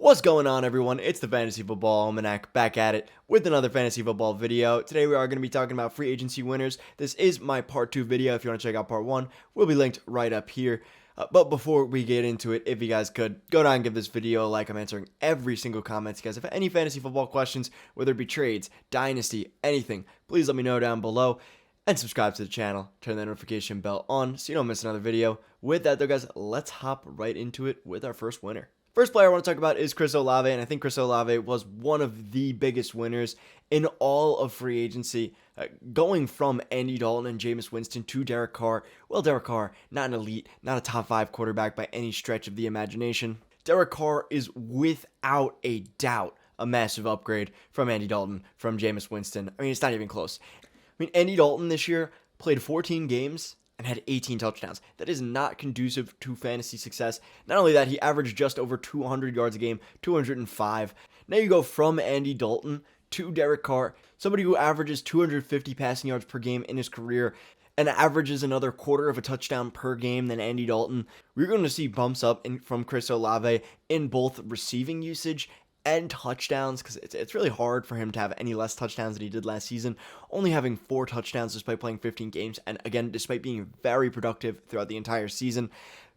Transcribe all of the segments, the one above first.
What's going on, everyone? It's the Fantasy Football Almanac back at it with another fantasy football video. Today we are going to be talking about free agency winners. This is my part 2 video. If you want to check out part 1, will be linked right up here. But before we get into it, if you guys could, go down and give this video a like. I'm answering every single comment. You guys have any fantasy football questions, whether it be trades, Dynasty, anything, please let me know down below. And subscribe to the channel, turn that notification bell on so you don't miss another video. With that though, guys, let's hop right into it with our first winner. First player I want to talk about is Chris Olave, and I think Chris Olave was one of the biggest winners in all of free agency, going from Andy Dalton and Jameis Winston to Derek Carr. Well, Derek Carr, not an elite, not a top 5 quarterback by any stretch of the imagination. Derek Carr is without a doubt a massive upgrade from Andy Dalton, from Jameis Winston. I mean, it's not even close. I mean, Andy Dalton this year played 14 games and had 18 touchdowns. That is not conducive to fantasy success. Not only that, he averaged just over 200 yards a game, 205. Now you go from Andy Dalton to Derek Carr, somebody who averages 250 passing yards per game in his career and averages another quarter of a touchdown per game than Andy Dalton. We're going to see bumps up from Chris Olave in both receiving usage and touchdowns, because it's really hard for him to have any less touchdowns than he did last season, only having 4 touchdowns despite playing 15 games, and again, despite being very productive throughout the entire season.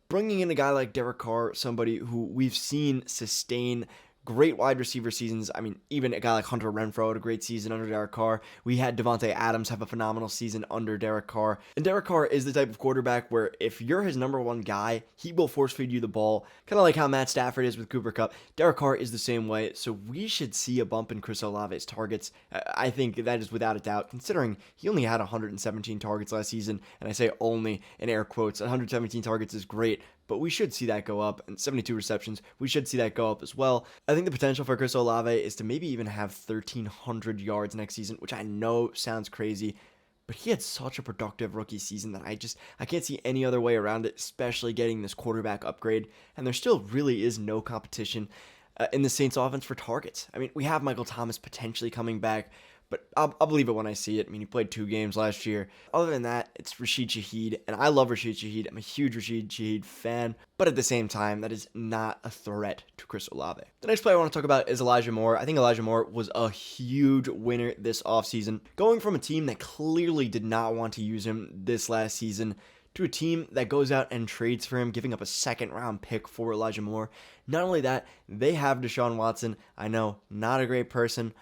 Bringing in a guy like Derek Carr, somebody who we've seen sustain great wide receiver seasons. I mean, even a guy like Hunter Renfrow had a great season under Derek Carr. We had Devontae Adams have a phenomenal season under Derek Carr. And Derek Carr is the type of quarterback where if you're his number one guy, he will force feed you the ball. Kind of like how Matt Stafford is with Cooper Kupp. Derek Carr is the same way. So we should see a bump in Chris Olave's targets. I think that is without a doubt, considering he only had 117 targets last season. And I say only in air quotes. 117 targets is great, but we should see that go up, and 72 receptions, we should see that go up as well. I think the potential for Chris Olave is to maybe even have 1,300 yards next season, which I know sounds crazy, but he had such a productive rookie season that I can't see any other way around it, especially getting this quarterback upgrade, and there still really is no competition in the Saints offense for targets. I mean, we have Michael Thomas potentially coming back, but I'll believe it when I see it. I mean, he played 2 games last year. Other than that, it's Rashaad Shaheed, and I love Rashaad Shaheed. I'm a huge Rashaad Shaheed fan, but at the same time, that is not a threat to Chris Olave. The next player I want to talk about is Elijah Moore. I think Elijah Moore was a huge winner this offseason, going from a team that clearly did not want to use him this last season to a team that goes out and trades for him, giving up a second-round pick for Elijah Moore. Not only that, they have Deshaun Watson. I know, not a great person,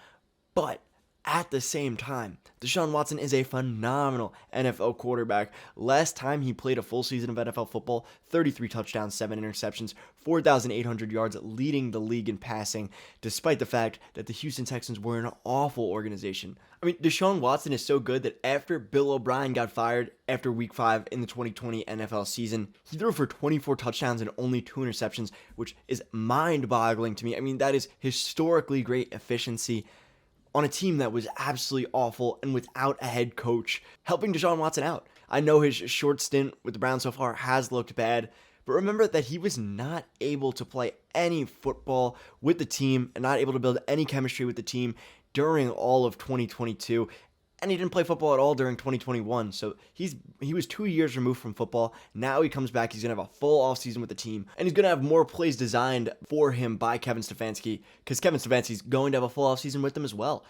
but at the same time, Deshaun Watson is a phenomenal NFL quarterback. Last time he played a full season of NFL football, 33 touchdowns, 7 interceptions, 4,800 yards, leading the league in passing, despite the fact that the Houston Texans were an awful organization. I mean, Deshaun Watson is so good that after Bill O'Brien got fired after Week 5 in the 2020 NFL season, he threw for 24 touchdowns and only 2 interceptions, which is mind-boggling to me. I mean, that is historically great efficiency on a team that was absolutely awful and without a head coach, helping Deshaun Watson out. I know his short stint with the Browns so far has looked bad, but remember that he was not able to play any football with the team and not able to build any chemistry with the team during all of 2022. And he didn't play football at all during 2021. So he was 2 years removed from football. Now he comes back. He's going to have a full offseason with the team. And he's going to have more plays designed for him by Kevin Stefanski, because Kevin Stefanski's going to have a full offseason with them as well.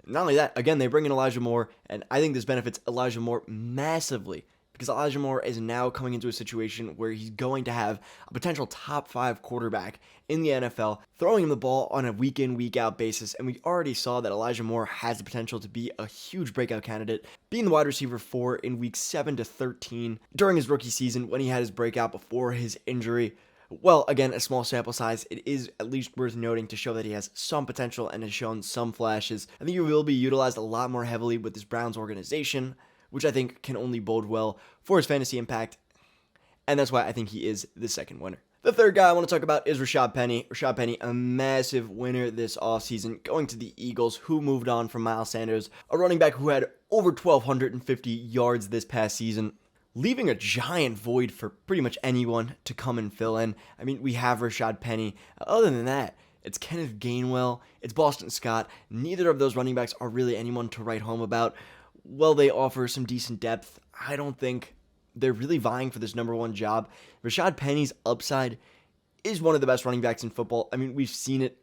Not only that, again, they bring in Elijah Moore, and I think this benefits Elijah Moore massively, because Elijah Moore is now coming into a situation where he's going to have a potential top 5 quarterback in the NFL, throwing him the ball on a week-in, week-out basis, and we already saw that Elijah Moore has the potential to be a huge breakout candidate, being the wide receiver 4 in weeks 7 to 13 during his rookie season when he had his breakout before his injury. Well, again, a small sample size, it is at least worth noting to show that he has some potential and has shown some flashes. I think he will be utilized a lot more heavily with this Browns organization, which I think can only bode well for his fantasy impact, and that's why I think he is the second winner. The third guy I want to talk about is Rashaad Penny. Rashaad Penny, a massive winner this offseason, going to the Eagles, who moved on from Miles Sanders, a running back who had over 1,250 yards this past season, leaving a giant void for pretty much anyone to come and fill in. I mean, we have Rashaad Penny. Other than that, it's Kenneth Gainwell, it's Boston Scott. Neither of those running backs are really anyone to write home about. Well, they offer some decent depth. I don't think they're really vying for this number 1 job. Rashaad Penny's upside is one of the best running backs in football. I mean, we've seen it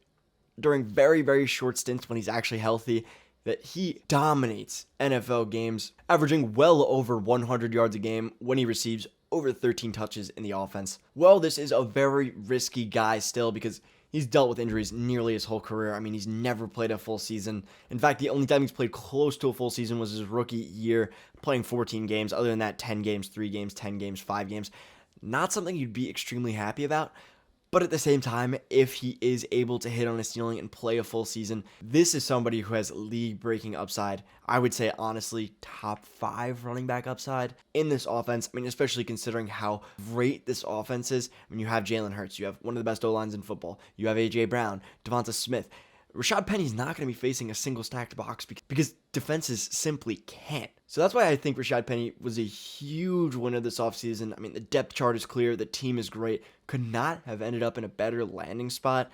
during very, very short stints when he's actually healthy, that he dominates NFL games, averaging well over 100 yards a game when he receives over 13 touches in the offense. Well, this is a very risky guy still because he's dealt with injuries nearly his whole career. I mean, he's never played a full season. In fact, the only time he's played close to a full season was his rookie year, playing 14 games. Other than that, 10 games, 3 games, 10 games, 5 games. Not something you'd be extremely happy about. But at the same time, if he is able to hit on a ceiling and play a full season, this is somebody who has league-breaking upside. I would say, honestly, top 5 running back upside in this offense. I mean, especially considering how great this offense is. I mean, you have Jalen Hurts. You have one of the best O-lines in football. You have A.J. Brown, Devonta Smith. Rashaad Penny's not going to be facing a single stacked box because defenses simply can't. So that's why I think Rashaad Penny was a huge winner this offseason. I mean, the depth chart is clear. The team is great. Could not have ended up in a better landing spot.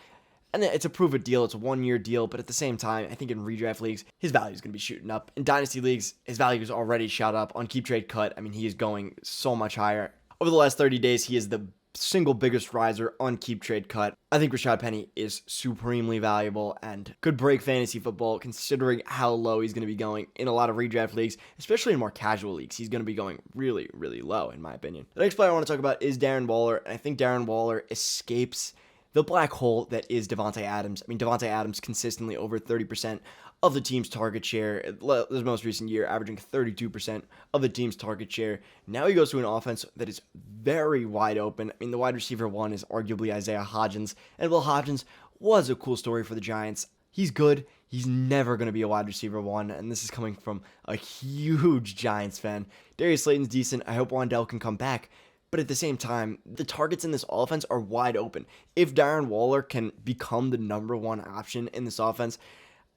And it's a prove it deal. It's a 1-year deal. But at the same time, I think in redraft leagues, his value is going to be shooting up. In Dynasty leagues, his value is already shot up. On Keep Trade Cut, I mean, he is going so much higher. Over the last 30 days, he is the single biggest riser on Keep Trade Cut. I think Rashaad Penny is supremely valuable and could break fantasy football considering how low he's going to be going in a lot of redraft leagues, especially in more casual leagues. He's going to be going really, really low in my opinion. The next player I want to talk about is Darren Waller, and I think Darren Waller escapes the black hole that is Davante Adams. I mean, Davante Adams consistently over 30% of the team's target share. This most recent year, averaging 32% of the team's target share. Now he goes to an offense that is very wide open. I mean, the wide receiver one is arguably Isaiah Hodgins. And Will Hodgins was a cool story for the Giants. He's good. He's never going to be a wide receiver one. And this is coming from a huge Giants fan. Darius Slayton's decent. I hope Wandell can come back. But at the same time, the targets in this offense are wide open. If Darren Waller can become the number one option in this offense,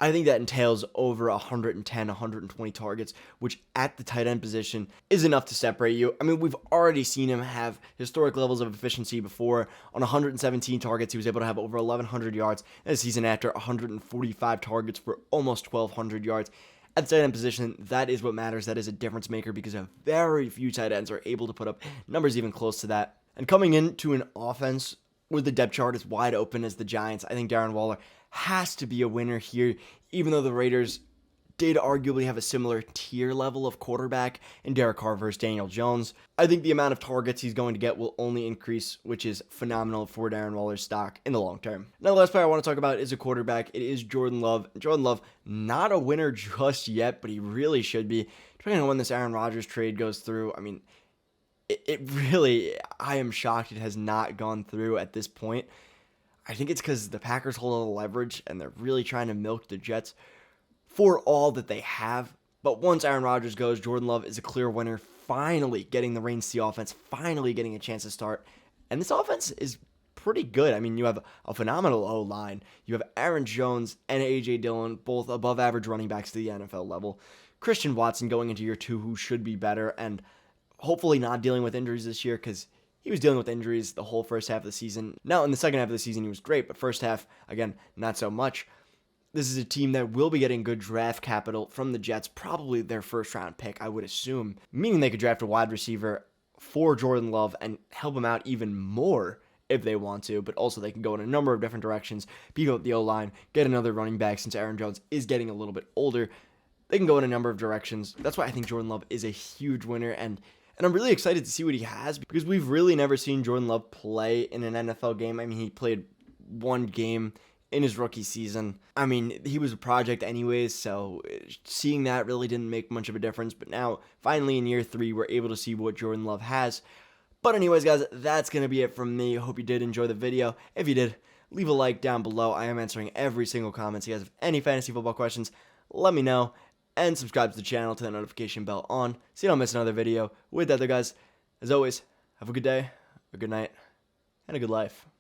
I think that entails over 110, 120 targets, which at the tight end position is enough to separate you. I mean, we've already seen him have historic levels of efficiency before. On 117 targets, he was able to have over 1,100 yards. And a season after, 145 targets for almost 1,200 yards. At the tight end position, that is what matters. That is a difference maker because very few tight ends are able to put up numbers even close to that. And coming into an offense where the depth chart is wide open as the Giants, I think Darren Waller has to be a winner here, even though the Raiders did arguably have a similar tier level of quarterback in Derek Carr versus Daniel Jones. I think the amount of targets he's going to get will only increase, which is phenomenal for Darren Waller's stock in the long term. Now, the last player I want to talk about is a quarterback. It is Jordan Love. Jordan Love, not a winner just yet, but he really should be. Depending on when this Aaron Rodgers trade goes through, I mean, it really, I am shocked it has not gone through at this point. I think it's because the Packers hold all the leverage and they're really trying to milk the Jets for all that they have. But once Aaron Rodgers goes, Jordan Love is a clear winner, finally getting the reins to the offense, finally getting a chance to start. And this offense is pretty good. I mean, you have a phenomenal O-line. You have Aaron Jones and A.J. Dillon, both above average running backs to the NFL level. Christian Watson going into year 2, who should be better, and hopefully not dealing with injuries this year because he was dealing with injuries the whole first half of the season. Now, in the second half of the season, he was great, but first half, again, not so much. This is a team that will be getting good draft capital from the Jets, probably their first-round pick, I would assume, meaning they could draft a wide receiver for Jordan Love and help him out even more if they want to, but also they can go in a number of different directions, beat up the O-line, get another running back since Aaron Jones is getting a little bit older. They can go in a number of directions. That's why I think Jordan Love is a huge winner, and I'm really excited to see what he has because we've really never seen Jordan Love play in an NFL game. I mean, he played one game in his rookie season. I mean, he was a project anyways, so seeing that really didn't make much of a difference. But now, finally in year 3, we're able to see what Jordan Love has. But anyways, guys, that's going to be it from me. Hope you did enjoy the video. If you did, leave a like down below. I am answering every single comment. So you guys have any fantasy football questions, let me know. And subscribe to the channel to the notification bell on so you don't miss another video. With that, though, guys, as always, have a good day, a good night, and a good life.